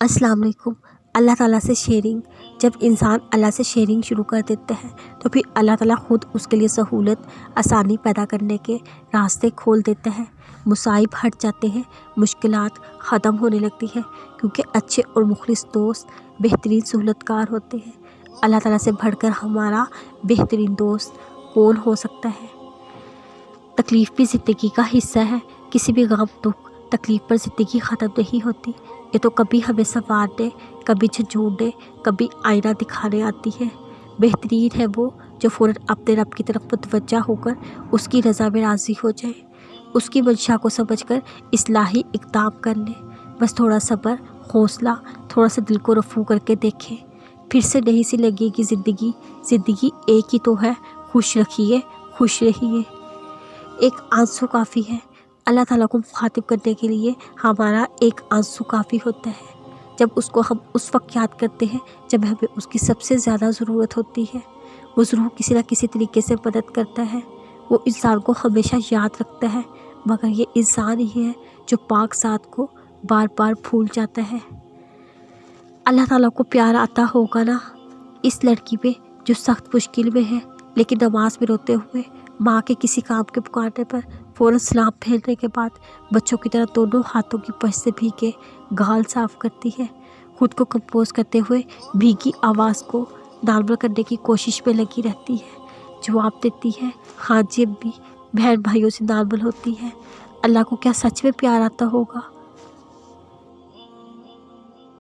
अस्सलाम वालेकुम। अल्लाह ताला से शेयरिंग, जब इंसान अल्लाह से शेयरिंग शुरू कर देते हैं तो फिर अल्लाह ताला ख़ुद उसके लिए सहूलत आसानी पैदा करने के रास्ते खोल देते हैं। मुसाइब हट जाते हैं, मुश्किलात ख़त्म होने लगती है, क्योंकि अच्छे और मुखलिस दोस्त बेहतरीन सहूलतकार होते हैं। अल्लाह ताला से बढ़कर हमारा बेहतरीन दोस्त कौन हो सकता है। तकलीफ़ भी ज़िंदगी का हिस्सा है। किसी भी गम दुख तकलीफ़ पर ज़िंदगी ख़त्म नहीं होती। ये तो कभी हमें संवारने, कभी झंझोड़ने, कभी आईना दिखाने आती है। बेहतरीन है वो जो फ़ौरन अपने रब की तरफ मुतवज्जा होकर उसकी रज़ा में राज़ी हो जाए, उसकी मंशा को समझकर इस्लाही इक़दाम कर ले। बस थोड़ा सब्र, हौसला, थोड़ा सा दिल को रफ़ू करके देखें, फिर से नहीं सी लगेगी ज़िंदगी। ज़िंदगी एक ही तो है, खुश रखिए, खुश रहिए। एक आंसू काफ़ी है। अल्लाह ताला को मुखातिब करने के लिए हमारा एक आंसू काफ़ी होता है। जब उसको हम उस वक्त याद करते हैं जब हमें उसकी सबसे ज़्यादा ज़रूरत होती है। वो ज़रूर किसी न किसी तरीके से मदद करता है। वो इंसान को हमेशा याद रखता है, मगर ये इंसान ही है जो पाक ज़ात को बार बार भूल जाता है। अल्लाह ताला को प्यार आता होगा ना इस लड़की पे जो सख्त मुश्किल में है, लेकिन नमाज में रोते हुए माँ के किसी काम के पुकारने पर फ़ौरन सलाम फेरने के बाद बच्चों की तरह दोनों हाथों की पश से भीगे गाल साफ़ करती है। खुद को कंपोज करते हुए भीगी आवाज़ को नॉर्मल करने की कोशिश में लगी रहती है। जवाब देती है, हाँ जी अम्मी। बहन भाइयों से नॉर्मल होती है। अल्लाह को क्या सच में प्यार आता होगा।